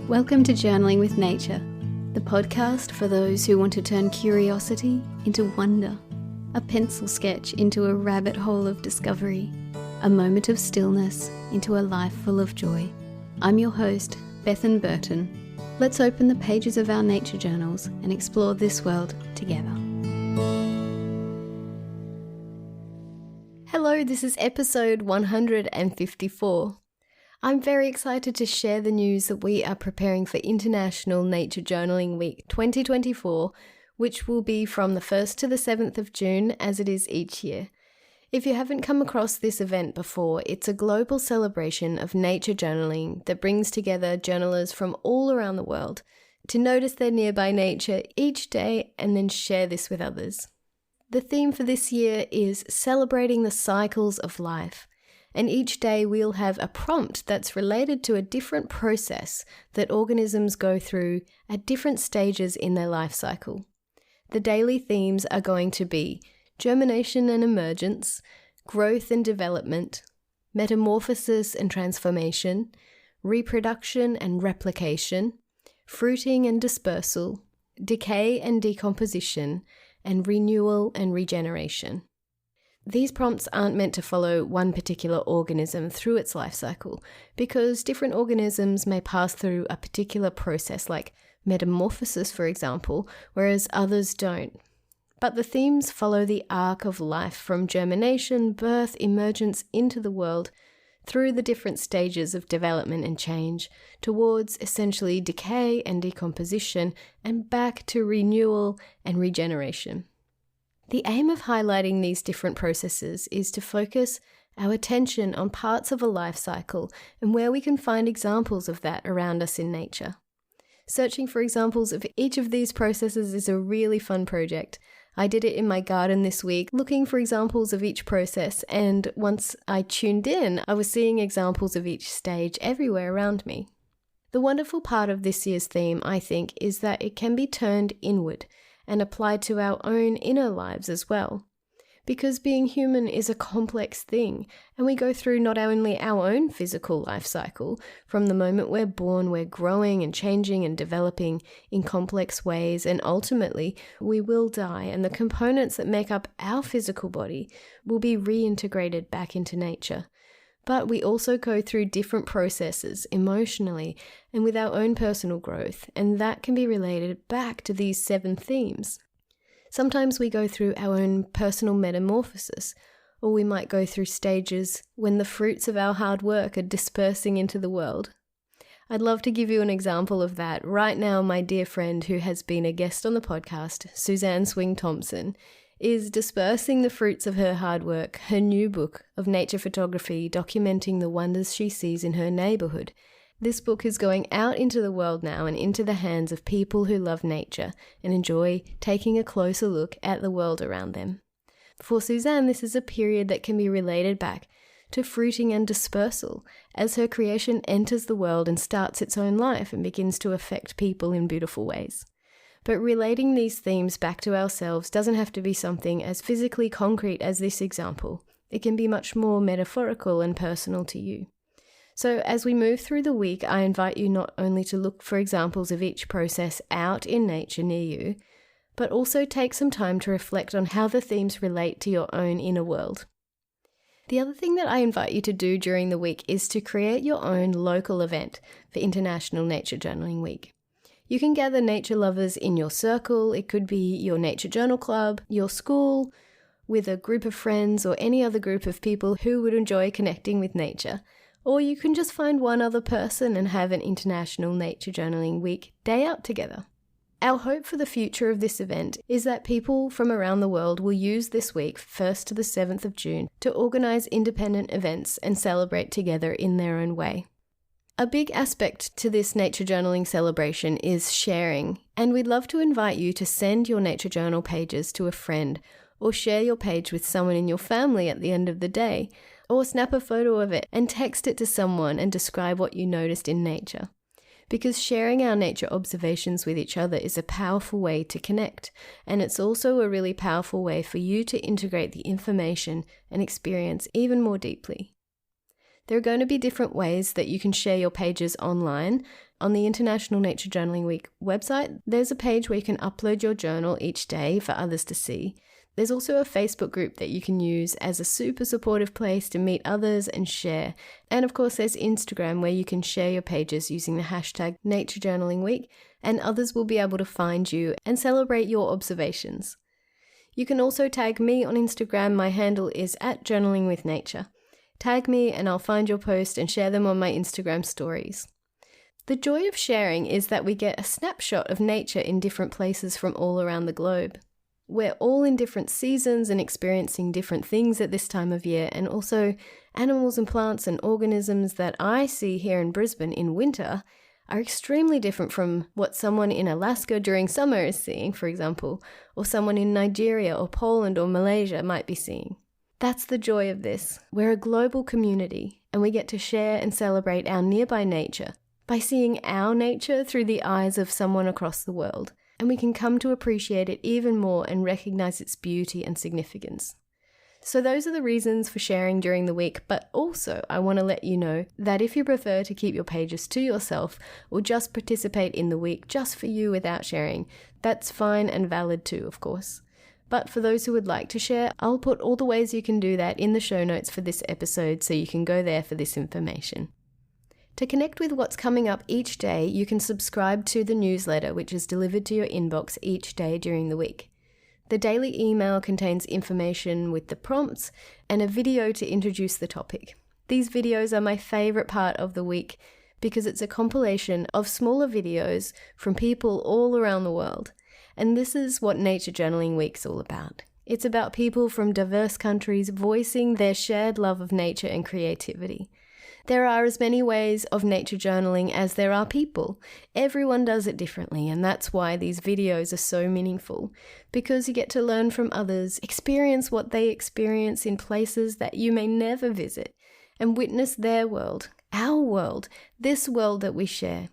Welcome to Journaling with Nature, the podcast for those who want to turn curiosity into wonder, a pencil sketch into a rabbit hole of discovery, a moment of stillness into a life full of joy. I'm your host, Bethan Burton. Let's open the pages of our nature journals and explore this world together. Hello, this is episode 154. I'm very excited to share the news that we are preparing for International Nature Journaling Week 2024, which will be from the 1st to the 7th of June, as it is each year. If you haven't come across this event before, it's a global celebration of nature journaling that brings together journalers from all around the world to notice their nearby nature each day and then share this with others. The theme for this year is celebrating the cycles of life. And each day we'll have a prompt that's related to a different process that organisms go through at different stages in their life cycle. The daily themes are going to be germination and emergence, growth and development, metamorphosis and transformation, reproduction and replication, fruiting and dispersal, decay and decomposition, and renewal and regeneration. These prompts aren't meant to follow one particular organism through its life cycle, because different organisms may pass through a particular process like metamorphosis, for example, whereas others don't. But the themes follow the arc of life from germination, birth, emergence into the world, through the different stages of development and change, towards essentially decay and decomposition, and back to renewal and regeneration. The aim of highlighting these different processes is to focus our attention on parts of a life cycle and where we can find examples of that around us in nature. Searching for examples of each of these processes is a really fun project. I did it in my garden this week, looking for examples of each process, and once I tuned in, I was seeing examples of each stage everywhere around me. The wonderful part of this year's theme, I think, is that it can be turned inward and applied to our own inner lives as well. Because being human is a complex thing, and we go through not only our own physical life cycle, from the moment we're born, we're growing and changing and developing in complex ways, and ultimately we will die, and the components that make up our physical body will be reintegrated back into nature. But we also go through different processes emotionally and with our own personal growth, and that can be related back to these 7 themes. Sometimes we go through our own personal metamorphosis, or we might go through stages when the fruits of our hard work are dispersing into the world. I'd love to give you an example of that. Right now, my dear friend who has been a guest on the podcast, Suzanne Swing Thompson, is dispersing the fruits of her hard work, her new book of nature photography documenting the wonders she sees in her neighborhood. This book is going out into the world now and into the hands of people who love nature and enjoy taking a closer look at the world around them. For Suzanne, this is a period that can be related back to fruiting and dispersal as her creation enters the world and starts its own life and begins to affect people in beautiful ways. But relating these themes back to ourselves doesn't have to be something as physically concrete as this example. It can be much more metaphorical and personal to you. So as we move through the week, I invite you not only to look for examples of each process out in nature near you, but also take some time to reflect on how the themes relate to your own inner world. The other thing that I invite you to do during the week is to create your own local event for International Nature Journaling Week. You can gather nature lovers in your circle. It could be your nature journal club, your school, with a group of friends or any other group of people who would enjoy connecting with nature. Or you can just find one other person and have an International Nature Journaling Week day out together. Our hope for the future of this event is that people from around the world will use this week, 1st to the 7th of June, to organise independent events and celebrate together in their own way. A big aspect to this nature journaling celebration is sharing, and we'd love to invite you to send your nature journal pages to a friend or share your page with someone in your family at the end of the day, or snap a photo of it and text it to someone and describe what you noticed in nature. Because sharing our nature observations with each other is a powerful way to connect, and it's also a really powerful way for you to integrate the information and experience even more deeply. There are going to be different ways that you can share your pages online, on the International Nature Journaling Week website, there's a page where you can upload your journal each day for others to see. There's also a Facebook group that you can use as a super supportive place to meet others and share. And of course, there's Instagram where you can share your pages using the hashtag Nature Journaling Week, and others will be able to find you and celebrate your observations. You can also tag me on Instagram. My handle is @journalingwithnature. Tag me and I'll find your post and share them on my Instagram stories. The joy of sharing is that we get a snapshot of nature in different places from all around the globe. We're all in different seasons and experiencing different things at this time of year, and also animals and plants and organisms that I see here in Brisbane in winter are extremely different from what someone in Alaska during summer is seeing, for example, or someone in Nigeria or Poland or Malaysia might be seeing. That's the joy of this. We're a global community, and we get to share and celebrate our nearby nature by seeing our nature through the eyes of someone across the world. And we can come to appreciate it even more and recognize its beauty and significance. So those are the reasons for sharing during the week, but also I want to let you know that if you prefer to keep your pages to yourself or just participate in the week just for you without sharing, that's fine and valid too, of course. But for those who would like to share, I'll put all the ways you can do that in the show notes for this episode, so you can go there for this information. To connect with what's coming up each day, you can subscribe to the newsletter, which is delivered to your inbox each day during the week. The daily email contains information with the prompts and a video to introduce the topic. These videos are my favorite part of the week because it's a compilation of smaller videos from people all around the world. And this is what Nature Journaling Week's all about. It's about people from diverse countries voicing their shared love of nature and creativity. There are as many ways of nature journaling as there are people. Everyone does it differently, and that's why these videos are so meaningful, because you get to learn from others, experience what they experience in places that you may never visit, and witness their world, our world, this world that we share.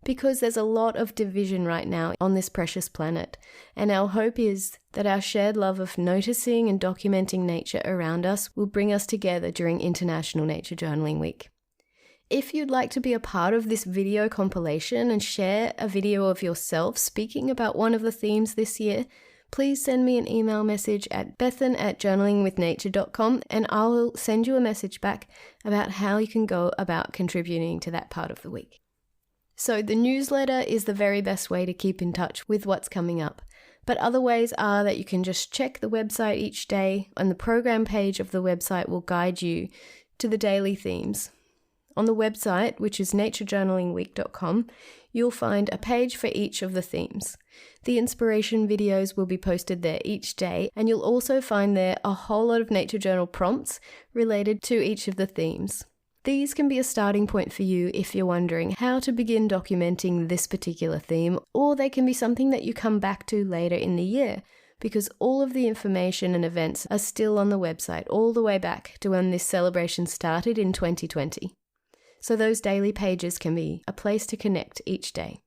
Because there's a lot of division right now on this precious planet, and our hope is that our shared love of noticing and documenting nature around us will bring us together during International Nature Journaling Week. If you'd like to be a part of this video compilation and share a video of yourself speaking about one of the themes this year, please send me an email message at bethan@journalingwithnature.com, and I'll send you a message back about how you can go about contributing to that part of the week. So the newsletter is the very best way to keep in touch with what's coming up. But other ways are that you can just check the website each day, and the program page of the website will guide you to the daily themes. On the website, which is naturejournalingweek.com, you'll find a page for each of the themes. The inspiration videos will be posted there each day, and you'll also find there a whole lot of nature journal prompts related to each of the themes. These can be a starting point for you if you're wondering how to begin documenting this particular theme, or they can be something that you come back to later in the year, because all of the information and events are still on the website all the way back to when this celebration started in 2020. So those daily pages can be a place to connect each day.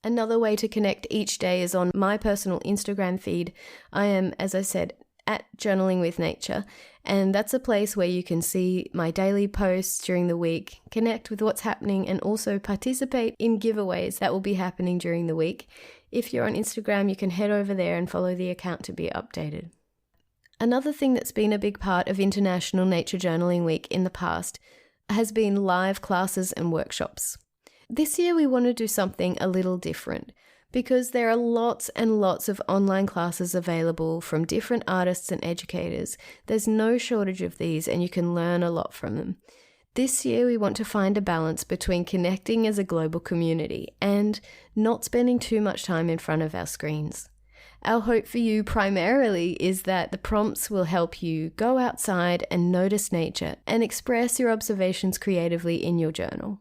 Another way to connect each day is on my personal Instagram feed. I am, as I said, @journalingwithnature, and that's a place where you can see my daily posts during the week, connect with what's happening, and also participate in giveaways that will be happening during the week. If you're on Instagram, you can head over there and follow the account to be updated. Another thing that's been a big part of International Nature Journaling Week in the past has been live classes and workshops. This year we want to do something a little different, because there are lots and lots of online classes available from different artists and educators. There's no shortage of these, and you can learn a lot from them. This year we want to find a balance between connecting as a global community and not spending too much time in front of our screens. Our hope for you primarily is that the prompts will help you go outside and notice nature and express your observations creatively in your journal.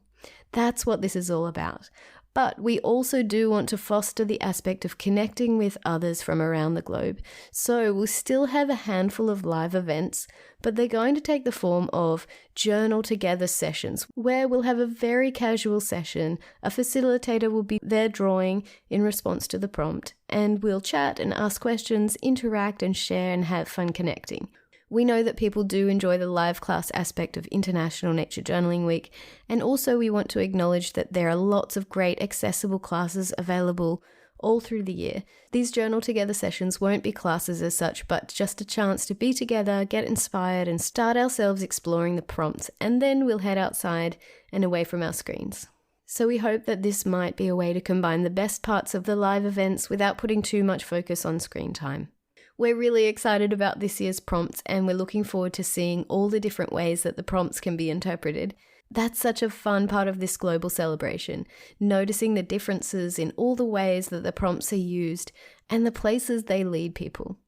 That's what this is all about. But we also do want to foster the aspect of connecting with others from around the globe. So we'll still have a handful of live events, but they're going to take the form of journal together sessions, where we'll have a very casual session. A facilitator will be there drawing in response to the prompt, and we'll chat and ask questions, interact and share and have fun connecting. We know that people do enjoy the live class aspect of International Nature Journaling Week, and also we want to acknowledge that there are lots of great accessible classes available all through the year. These journal together sessions won't be classes as such, but just a chance to be together, get inspired, and start ourselves exploring the prompts, and then we'll head outside and away from our screens. So we hope that this might be a way to combine the best parts of the live events without putting too much focus on screen time. We're really excited about this year's prompts, and we're looking forward to seeing all the different ways that the prompts can be interpreted. That's such a fun part of this global celebration, noticing the differences in all the ways that the prompts are used and the places they lead people.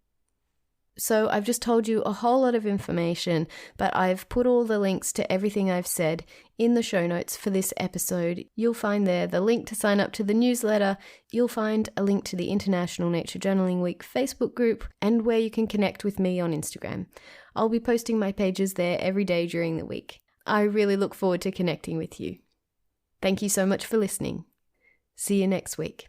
So I've just told you a whole lot of information, but I've put all the links to everything I've said in the show notes for this episode. You'll find there the link to sign up to the newsletter, you'll find a link to the International Nature Journaling Week Facebook group, and where you can connect with me on Instagram. I'll be posting my pages there every day during the week. I really look forward to connecting with you. Thank you so much for listening. See you next week.